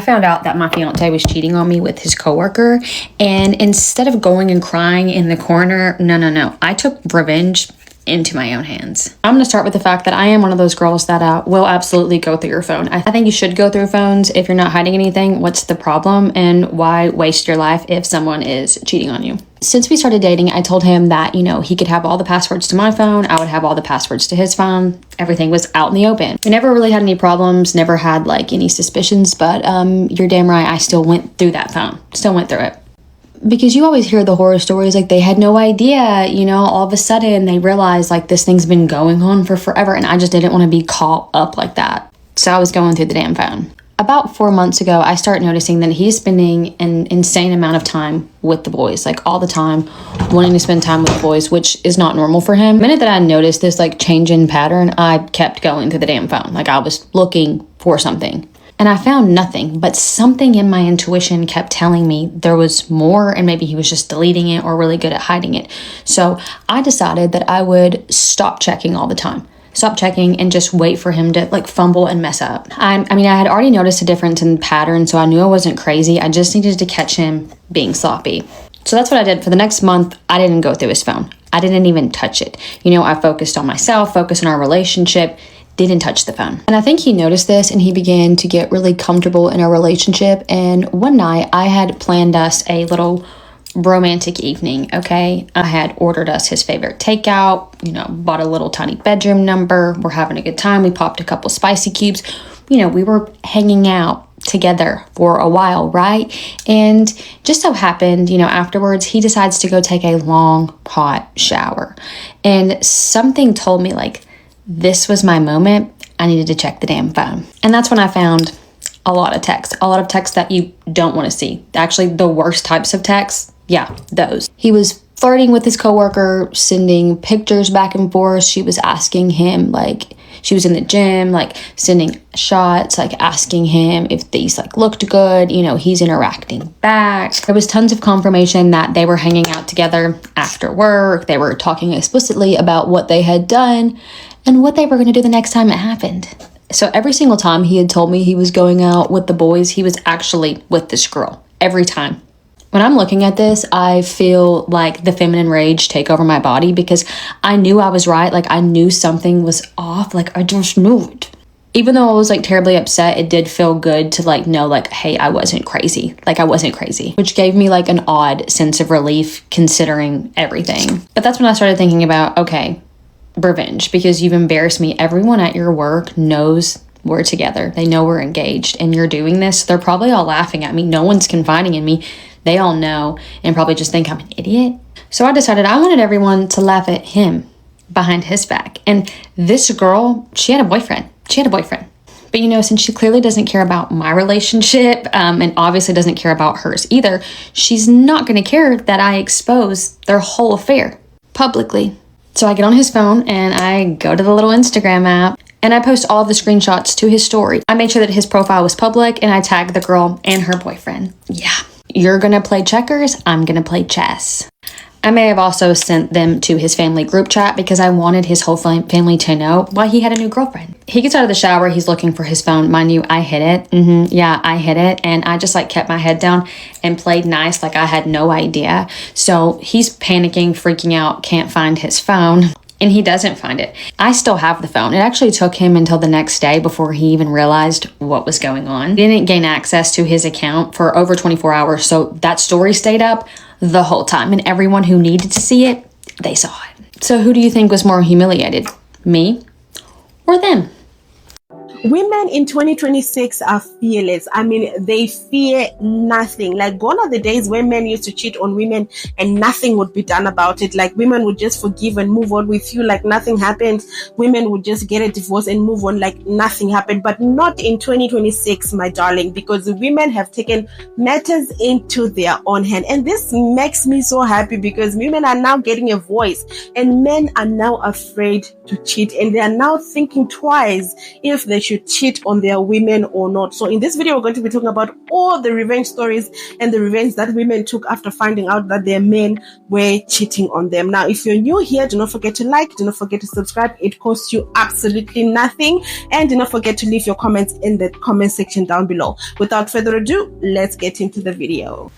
found out that my fiance was cheating on me with his coworker, and instead of going and crying in the corner, no, I took revenge into my own hands. I'm going to start with the fact that I am one of those girls that will absolutely go through your phone. I think you should go through phones if you're not hiding anything. What's the problem, and why waste your life if someone is cheating on you? Since we started dating, I told him that, he could have all the passwords to my phone. I would have all the passwords to his phone. Everything was out in the open. We never really had any problems, never had any suspicions, but you're damn right, I still went through that phone. Still went through it. Because you always hear the horror stories, they had no idea, all of a sudden they realized this thing's been going on for forever, and I just didn't want to be caught up like that. So I was going through the damn phone. About 4 months ago, I started noticing that he's spending an insane amount of time with the boys, all the time, wanting to spend time with the boys, which is not normal for him. The minute that I noticed this change in pattern, I kept going through the damn phone. I was looking for something. And I found nothing, but something in my intuition kept telling me there was more, and maybe he was just deleting it or really good at hiding it. So I decided that I would stop checking all the time. Stop checking and just wait for him to fumble and mess up. I had already noticed a difference in pattern, so I knew I wasn't crazy. I just needed to catch him being sloppy. So that's what I did. For the next month, I didn't go through his phone. I didn't even touch it. I focused on myself, focused on our relationship, didn't touch the phone. And I think he noticed this, and he began to get really comfortable in our relationship. And one night I had planned us a little romantic evening, okay? I had ordered us his favorite takeout, bought a little tiny bedroom number. We're having a good time. We popped a couple spicy cubes. We were hanging out together for a while, right? And just so happened, afterwards, he decides to go take a long, hot shower. And something told me, this was my moment. I needed to check the damn phone. And that's when I found a lot of texts that you don't want to see. Actually, the worst types of texts. Yeah, those. He was flirting with his coworker, sending pictures back and forth. She was asking him, she was in the gym, sending shots, asking him if these looked good. He's interacting back. There was tons of confirmation that they were hanging out together after work. They were talking explicitly about what they had done and what they were going to do the next time it happened. So every single time he had told me he was going out with the boys, he was actually with this girl. Every time. When I'm looking at this, I feel the feminine rage take over my body, because I knew I was right. I knew something was off. I just knew it. Even though I was terribly upset, it did feel good to know hey, I wasn't crazy. I wasn't crazy, which gave me an odd sense of relief considering everything. But that's when I started thinking about, okay, revenge, because you've embarrassed me. Everyone at your work knows we're together. They know we're engaged, and you're doing this. They're probably all laughing at me. No one's confiding in me. They all know and probably just think I'm an idiot. So I decided I wanted everyone to laugh at him behind his back. And this girl, she had a boyfriend. But since she clearly doesn't care about my relationship, and obviously doesn't care about hers either, she's not going to care that I expose their whole affair publicly. So I get on his phone and I go to the little Instagram app, and I post all of the screenshots to his story. I made sure that his profile was public, and I tagged the girl and her boyfriend. Yeah. You're going to play checkers, I'm going to play chess. I may have also sent them to his family group chat, because I wanted his whole family to know why he had a new girlfriend. He gets out of the shower, he's looking for his phone. Mind you, I hid it. Yeah, I hid it. And I just kept my head down and played nice, I had no idea. So he's panicking, freaking out, can't find his phone. And he doesn't find it. I still have the phone. It actually took him until the next day before he even realized what was going on. He didn't gain access to his account for over 24 hours. So that story stayed up the whole time. And everyone who needed to see it, they saw it. So who do you think was more humiliated? Me or them? Women in 2026 are fearless. They fear nothing. Gone are the days when men used to cheat on women and nothing would be done about it. Women would just forgive and move on with you nothing happened. Women would just get a divorce and move on nothing happened. But not in 2026, my darling, because women have taken matters into their own hand. And this makes me so happy, because women are now getting a voice, and men are now afraid to cheat, and they are now thinking twice if they should cheat on their women or not. So in this video, we're going to be talking about all the revenge stories and the revenge that women took after finding out that their men were cheating on them. Now, if you're new here, do not forget to like, do not forget to subscribe. It costs you absolutely nothing. And do not forget to leave your comments in the comment section down below. Without further ado, let's get into the video.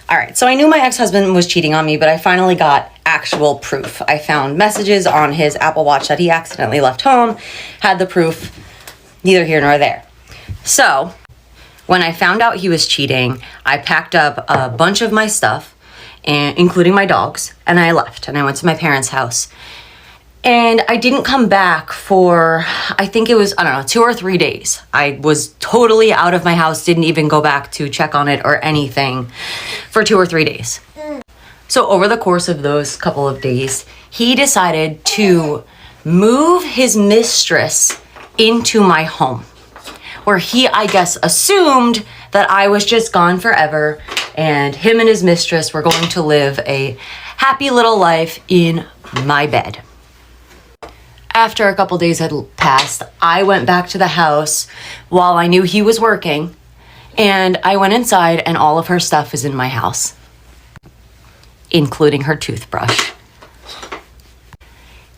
All right, so I knew my ex-husband was cheating on me, but I finally got actual proof. I found messages on his Apple Watch that he accidentally left home, had the proof, neither here nor there. So when I found out he was cheating, I packed up a bunch of my stuff, including my dogs, and I left, and I went to my parents' house. And I didn't come back for, I think it was, 2 or 3 days. I was totally out of my house, didn't even go back to check on it or anything for 2 or 3 days. So over the course of those couple of days, he decided to move his mistress into my home, where he, I guess, assumed that I was just gone forever and him and his mistress were going to live a happy little life in my bed. After a couple days had passed, I went back to the house while I knew he was working, and I went inside and all of her stuff is in my house, including her toothbrush.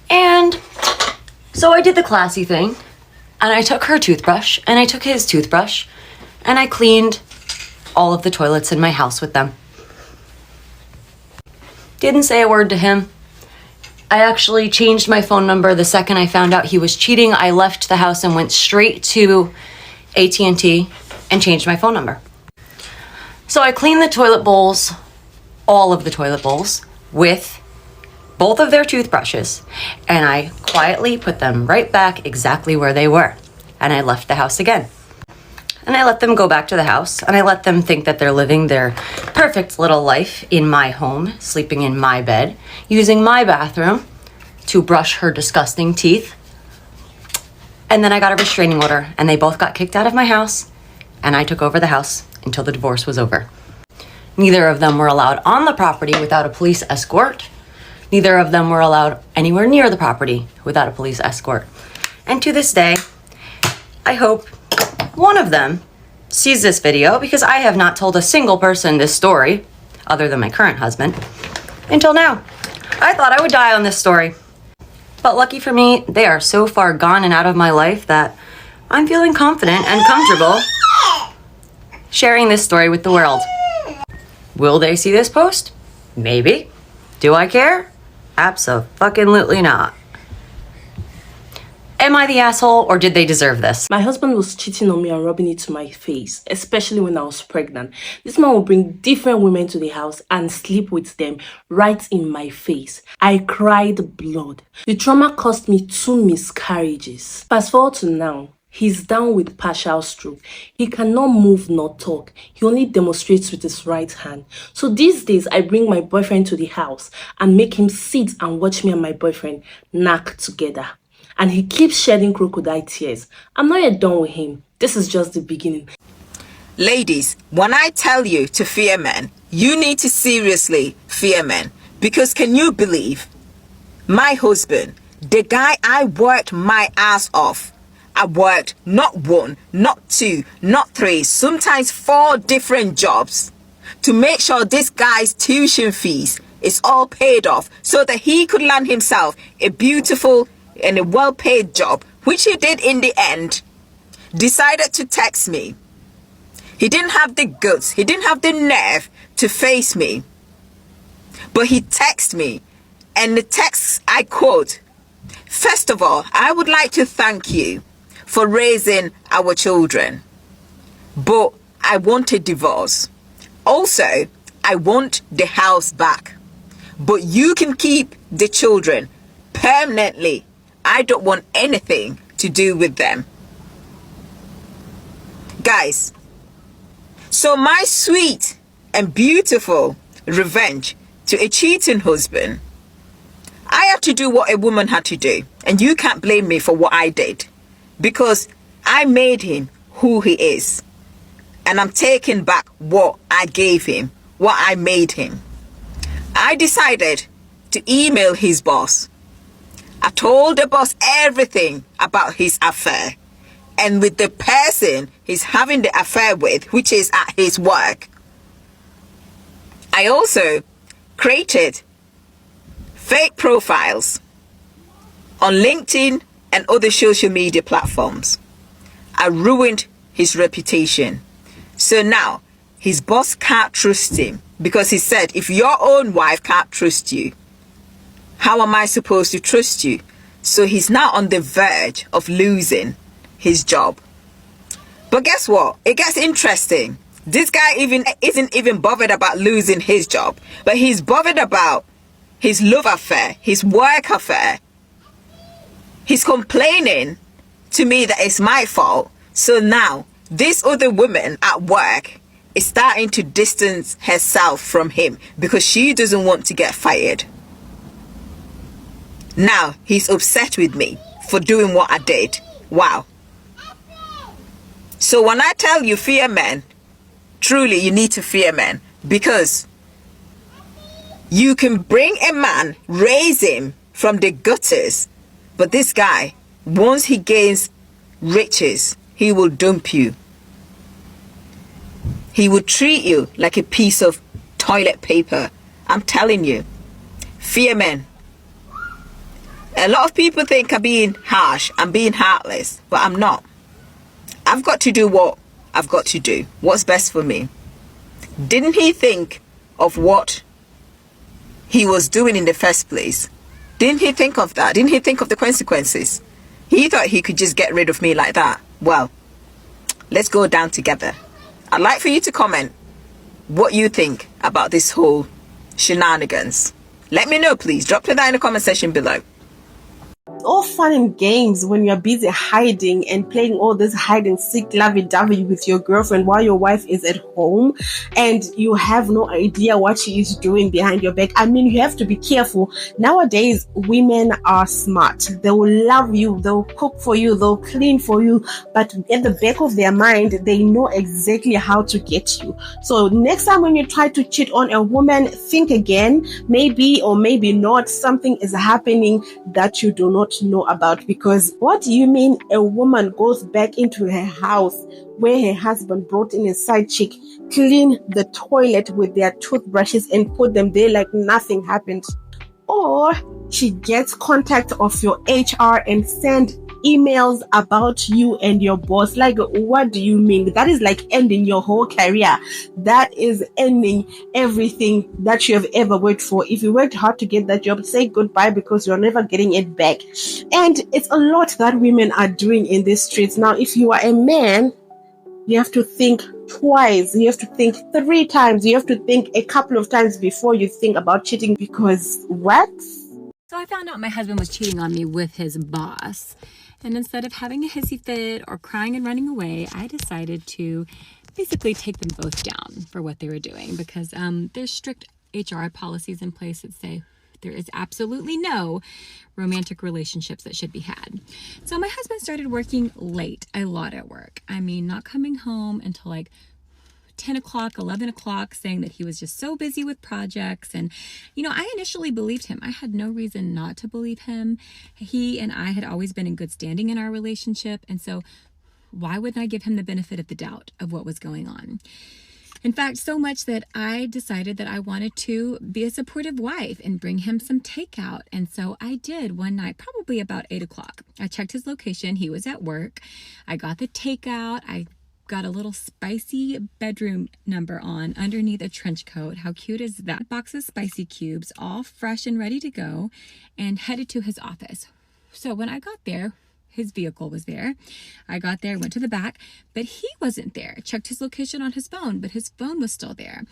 And so I did the classy thing, and I took her toothbrush and I took his toothbrush and I cleaned all of the toilets in my house with them. Didn't say a word to him. I actually changed my phone number the second I found out he was cheating. I left the house and went straight to AT&T and changed my phone number. So I cleaned the toilet bowls, all of the toilet bowls, with both of their toothbrushes, and I quietly put them right back exactly where they were. And I left the house again. And I let them go back to the house, and I let them think that they're living their perfect little life in my home, sleeping in my bed, using my bathroom to brush her disgusting teeth. And then I got a restraining order, and they both got kicked out of my house, and I took over the house until the divorce was over. Neither of them were allowed on the property without a police escort. Neither of them were allowed anywhere near the property without a police escort. And to this day, I hope one of them sees this video, because I have not told a single person this story, other than my current husband, until now. I thought I would die on this story. But lucky for me, they are so far gone and out of my life that I'm feeling confident and comfortable sharing this story with the world. Will they see this post? Maybe. Do I care? Abso-fucking-lutely not. Am I the asshole, or did they deserve this? My husband was cheating on me and rubbing it to my face, especially when I was pregnant. This man would bring different women to the house and sleep with them right in my face. I cried blood. The trauma cost me 2 miscarriages. Fast forward to now. He's down with partial stroke. He cannot move nor talk. He only demonstrates with his right hand. So these days, I bring my boyfriend to the house and make him sit and watch me and my boyfriend knack together. And he keeps shedding crocodile tears. I'm not yet done with him. This is just the beginning. Ladies, when I tell you to fear men, you need to seriously fear men. Because can you believe my husband, the guy I worked my ass off, I worked not 1, not 2, not 3, sometimes 4 different jobs to make sure this guy's tuition fees is all paid off so that he could land himself a beautiful and a well-paid job, which he did in the end, decided to text me. He didn't have the guts, he didn't have the nerve to face me, but he texted me, and the text, I quote, "First of all, I would like to thank you for raising our children, but I want a divorce. Also, I want the house back, but you can keep the children permanently. I don't want anything to do with them." Guys, so my sweet and beautiful revenge to a cheating husband, I had to do what a woman had to do, and you can't blame me for what I did, because I made him who he is, and I'm taking back what I gave him, what I made him. I decided to email his boss. I told the boss everything about his affair. and with the person he's having the affair with, which is at his work. I also created fake profiles on LinkedIn and other social media platforms. I ruined his reputation. So now his boss can't trust him because he said, if your own wife can't trust you, how am I supposed to trust you? So he's now on the verge of losing his job. But guess what? It gets interesting. This guy isn't even bothered about losing his job, but he's bothered about his love affair, his work affair. He's complaining to me that it's my fault. So now this other woman at work is starting to distance herself from him because she doesn't want to get fired. Now he's upset with me for doing what I did. Wow. So when I tell you fear men, truly you need to fear men, because you can bring a man, raise him from the gutters, but this guy, once he gains riches, he will dump you. He will treat you like a piece of toilet paper. I'm telling you, fear men. A lot of people think I'm being harsh, I'm being heartless, but I'm not. I've got to do what I've got to do, what's best for me. Didn't he think of what he was doing in the first place? Didn't he think of that? Didn't he think of the consequences? He thought he could just get rid of me like that. Well, let's go down together. I'd like for you to comment what you think about this whole shenanigans. Let me know, please. Drop it down in the comment section below. All fun and games when you're busy hiding and playing all this hide and seek lovey-dovey with your girlfriend while your wife is at home and you have no idea what she is doing behind your back. I mean, you have to be careful. Nowadays, women are smart. They will love you, they'll cook for you, they'll clean for you, but at the back of their mind, they know exactly how to get you. So next time when you try to cheat on a woman, think again. Maybe or maybe not, something is happening that you do not know about. Because what do you mean a woman goes back into her house where her husband brought in a side chick, clean the toilet with their toothbrushes and put them there like nothing happened? Or she gets contact of your HR and send emails about you and your boss. Like, what do you mean? That is like ending your whole career. That is ending everything that you have ever worked for. If you worked hard to get that job, say goodbye because you're never getting it back. And it's a lot that women are doing in these streets. Now, if you are a man, you have to think twice. You have to think 3 times. You have to think a couple of times before you think about cheating, because what? So I found out my husband was cheating on me with his boss. And instead of having a hissy fit or crying and running away, I decided to basically take them both down for what they were doing, because there's strict HR policies in place that say there is absolutely no romantic relationships that should be had. So my husband started working late, a lot at work. I mean, not coming home until like 10 o'clock, 11 o'clock, saying that he was just so busy with projects. And, you know, I initially believed him. I had no reason not to believe him. He and I had always been in good standing in our relationship. And so why wouldn't I give him the benefit of the doubt of what was going on? In fact, so much that I decided that I wanted to be a supportive wife and bring him some takeout. And so I did one night, probably about 8 o'clock. I checked his location. He was at work. I got the takeout. I got a little spicy bedroom number on underneath a trench coat. How cute is that? Box of spicy cubes, all fresh and ready to go, and headed to his office. So when I got there, his vehicle was there. I got there, went to the back, but he wasn't there. Checked his location on his phone, but his phone was still there.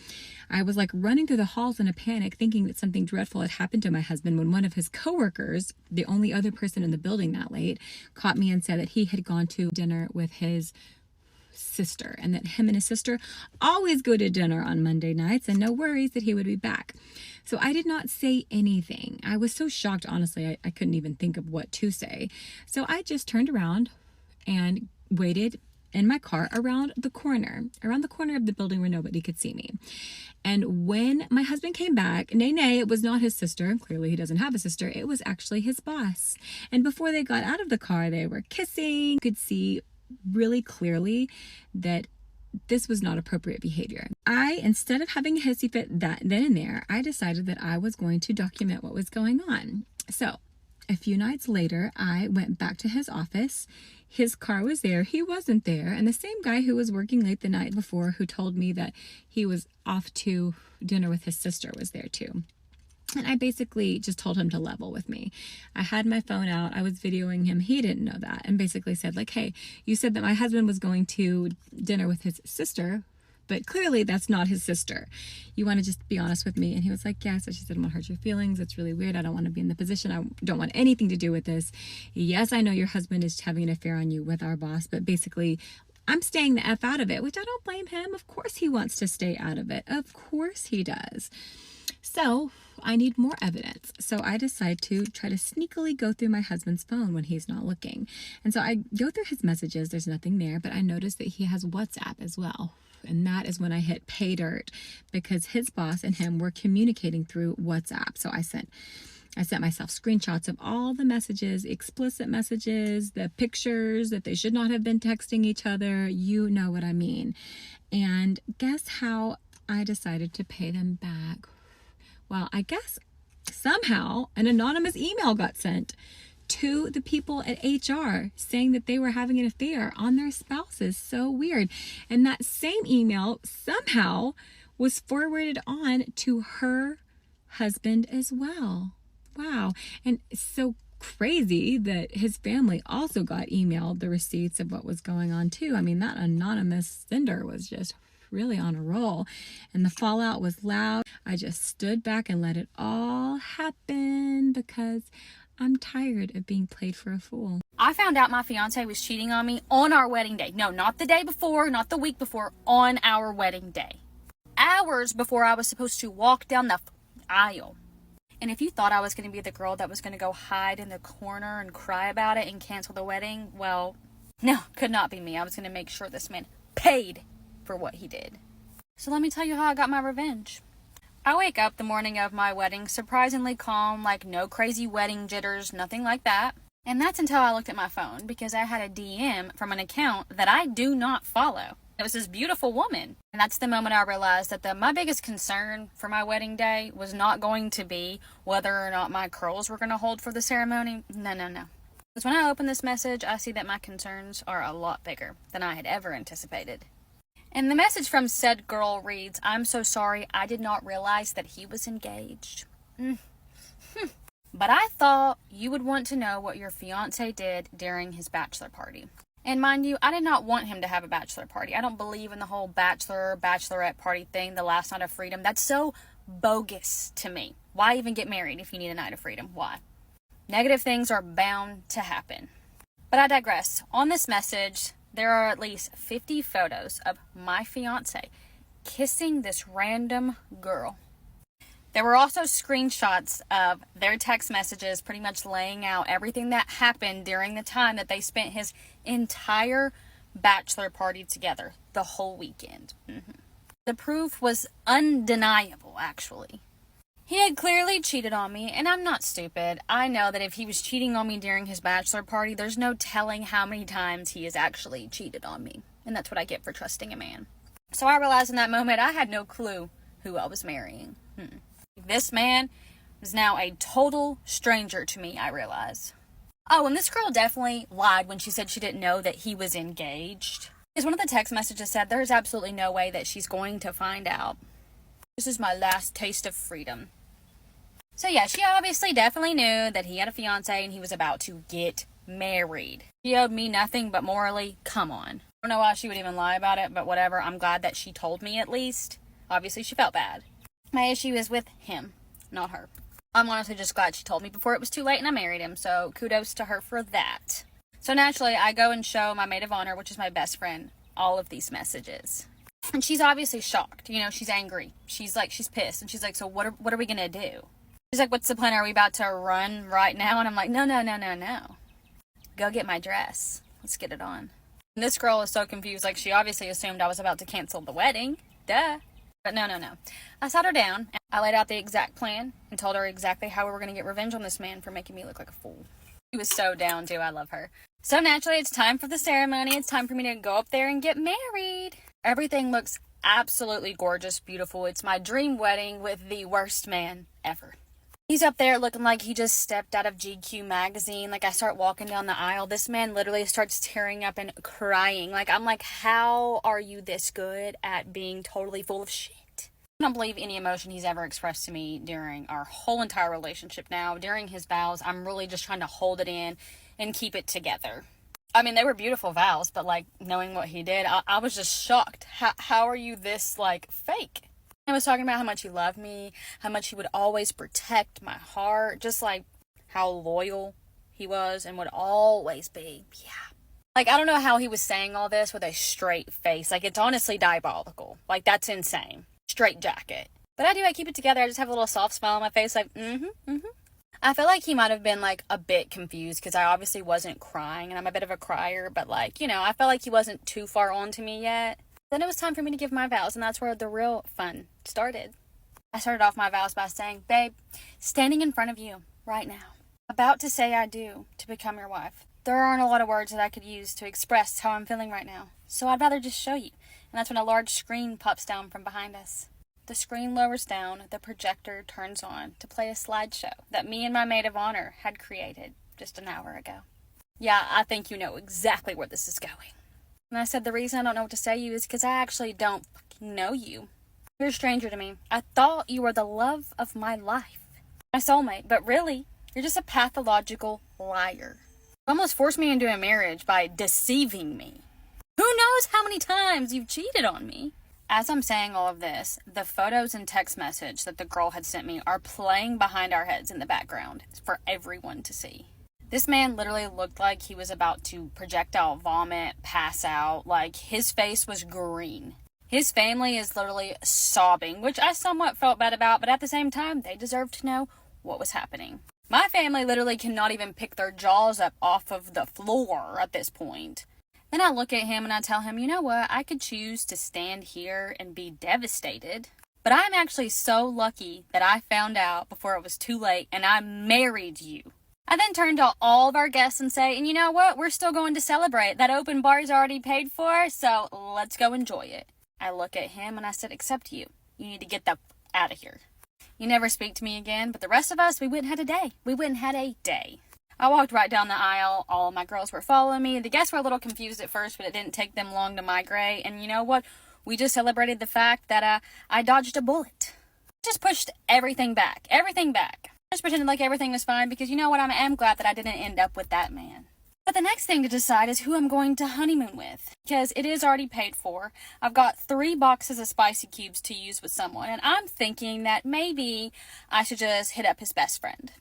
I was like running through the halls in a panic, thinking that something dreadful had happened to my husband, when one of his coworkers, the only other person in the building that late, caught me and said that he had gone to dinner with his sister, and that him and his sister always go to dinner on Monday nights, and no worries that he would be back. So I did not say anything. I was so shocked, honestly, I couldn't even think of what to say. So I just turned around and waited in my car around the corner of the building where nobody could see me. And when my husband came back, nay, it was not his sister. Clearly he doesn't have a sister. It was actually his boss. And before they got out of the car, they were kissing. You could see really clearly that this was not appropriate behavior. Instead of having a hissy fit then and there, I decided that I was going to document what was going on. So a few nights later, I went back to his office. His car was there. He wasn't there. And the same guy who was working late the night before, who told me that he was off to dinner with his sister, was there too. And I basically just told him to level with me. I had my phone out. I was videoing him. He didn't know that. And basically said, like, hey, you said that my husband was going to dinner with his sister, but clearly that's not his sister. You want to just be honest with me? And he was like, yes. So she said, I don't want to hurt your feelings. It's really weird. I don't want to be in the position. I don't want anything to do with this. Yes, I know your husband is having an affair on you with our boss, but basically I'm staying the F out of it, which I don't blame him. Of course he wants to stay out of it. Of course he does. So I need more evidence. So I decide to try to sneakily go through my husband's phone when he's not looking. And so I go through his messages. There's nothing there, but I notice that he has WhatsApp as well. And that is when I hit pay dirt, because his boss and him were communicating through WhatsApp. So I sent myself screenshots of all the messages, explicit messages, the pictures that they should not have been texting each other. You know what I mean. And guess how I decided to pay them back? Well, I guess somehow an anonymous email got sent to the people at HR saying that they were having an affair on their spouses. So weird. And that same email somehow was forwarded on to her husband as well. Wow. And it's so crazy that his family also got emailed the receipts of what was going on too. I mean, that anonymous sender was just really on a roll, and the fallout was loud. I just stood back and let it all happen because I'm tired of being played for a fool. I found out my fiance was cheating on me on our wedding day. No, not the day before, not the week before, on our wedding day. Hours before I was supposed to walk down the aisle. And if you thought I was going to be the girl that was going to go hide in the corner and cry about it and cancel the wedding, well, no, could not be me. I was going to make sure this man paid for what he did. So let me tell you how I got my revenge. I wake up the morning of my wedding surprisingly calm, like no crazy wedding jitters, nothing like that. And that's until I looked at my phone, because I had a DM from an account that I do not follow. It was this beautiful woman. And that's the moment I realized that my biggest concern for my wedding day was not going to be whether or not my curls were going to hold for the ceremony. No. Because when I open this message, I see that my concerns are a lot bigger than I had ever anticipated. And the message from said girl reads, I'm so sorry, I did not realize that he was engaged. But I thought you would want to know what your fiance did during his bachelor party. And mind you, I did not want him to have a bachelor party. I don't believe in the whole bachelorette party thing, the last night of freedom. That's so bogus to me. Why even get married if you need a night of freedom? Why? Negative things are bound to happen. But I digress. On this message, there are at least 50 photos of my fiance kissing this random girl. There were also screenshots of their text messages pretty much laying out everything that happened during the time that they spent his entire bachelor party together, the whole weekend. The proof was undeniable, actually. He had clearly cheated on me, and I'm not stupid. I know that if he was cheating on me during his bachelor party, there's no telling how many times he has actually cheated on me. And that's what I get for trusting a man. So I realized in that moment I had no clue who I was marrying. This man is now a total stranger to me, I realize. Oh, and this girl definitely lied when she said she didn't know that he was engaged. Because one of the text messages said there's absolutely no way that she's going to find out. This is my last taste of freedom. So yeah, she obviously definitely knew that he had a fiance and he was about to get married. She owed me nothing but morally, come on. I don't know why she would even lie about it, but whatever. I'm glad that she told me at least. Obviously she felt bad. My issue is with him, not her. I'm honestly just glad she told me before it was too late and I married him, so kudos to her for that. So naturally, I go and show my maid of honor, which is my best friend, all of these messages. And she's obviously shocked. You know, she's angry. She's pissed. And she's like, so what are we going to do? She's like, what's the plan? Are we about to run right now? And I'm like, no. Go get my dress. Let's get it on. And this girl is so confused. Like, she obviously assumed I was about to cancel the wedding. Duh. But no. I sat her down. And I laid out the exact plan and told her exactly how we were going to get revenge on this man for making me look like a fool. She was so down too. I love her. So naturally, it's time for the ceremony. It's time for me to go up there and get married. Everything looks absolutely gorgeous, beautiful. It's my dream wedding with the worst man ever. He's up there looking like he just stepped out of GQ magazine. Like, I start walking down the aisle. This man literally starts tearing up and crying. Like, I'm like, how are you this good at being totally full of shit? I don't believe any emotion he's ever expressed to me during our whole entire relationship now. During his vows, I'm really just trying to hold it in and keep it together. I mean, they were beautiful vows, but like, knowing what he did, I was just shocked. How are you this, like, fake? He was talking about how much he loved me, how much he would always protect my heart, just like how loyal he was and would always be. Yeah. Like, I don't know how he was saying all this with a straight face. Like, it's honestly diabolical. Like, that's insane. Straight jacket. But I keep it together. I just have a little soft smile on my face, like, I feel like he might have been, like, a bit confused because I obviously wasn't crying, and I'm a bit of a crier, but, like, you know, I felt like he wasn't too far on to me yet. Then it was time for me to give my vows, and that's where the real fun started. I started off my vows by saying, babe, standing in front of you right now, about to say I do to become your wife. There aren't a lot of words that I could use to express how I'm feeling right now, so I'd rather just show you. And that's when a large screen pops down from behind us. The screen lowers down, the projector turns on to play a slideshow that me and my maid of honor had created just an hour ago. Yeah, I think you know exactly where this is going. And I said the reason I don't know what to say to you is because I actually don't fucking know you. You're a stranger to me. I thought you were the love of my life. My soulmate, but really, you're just a pathological liar. You almost forced me into a marriage by deceiving me. Who knows how many times you've cheated on me? As I'm saying all of this, the photos and text message that the girl had sent me are playing behind our heads in the background for everyone to see. This man literally looked like he was about to projectile vomit, pass out, like his face was green. His family is literally sobbing, which I somewhat felt bad about, but at the same time, they deserved to know what was happening. My family literally cannot even pick their jaws up off of the floor at this point. Then I look at him and I tell him, you know what, I could choose to stand here and be devastated, but I'm actually so lucky that I found out before it was too late and I married you. I then turn to all of our guests and say, and you know what, we're still going to celebrate. That open bar is already paid for, so let's go enjoy it. I look at him and I said, except you. You need to get the f*** out of here. You never speak to me again, but the rest of us, we went and had a day. We went and had a day. I walked right down the aisle. All of my girls were following me. The guests were a little confused at first, but it didn't take them long to migrate. And you know what? We just celebrated the fact that I dodged a bullet. Just pushed everything back. Just pretended like everything was fine because you know what? I am glad that I didn't end up with that man. But the next thing to decide is who I'm going to honeymoon with, because it is already paid for. I've got 3 boxes of spicy cubes to use with someone, and I'm thinking that maybe I should just hit up his best friend.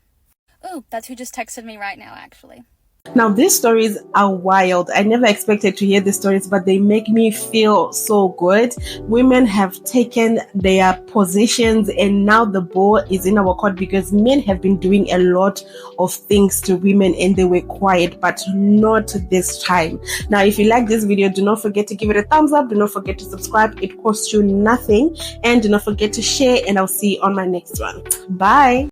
Ooh, that's who just texted me right now, actually. Now, these stories are wild. I never expected to hear these stories, but they make me feel so good. Women have taken their positions and now the ball is in our court because men have been doing a lot of things to women and they were quiet, but not this time. Now, if you like this video, do not forget to give it a thumbs up. Do not forget to subscribe. It costs you nothing. And do not forget to share, and I'll see you on my next one. Bye.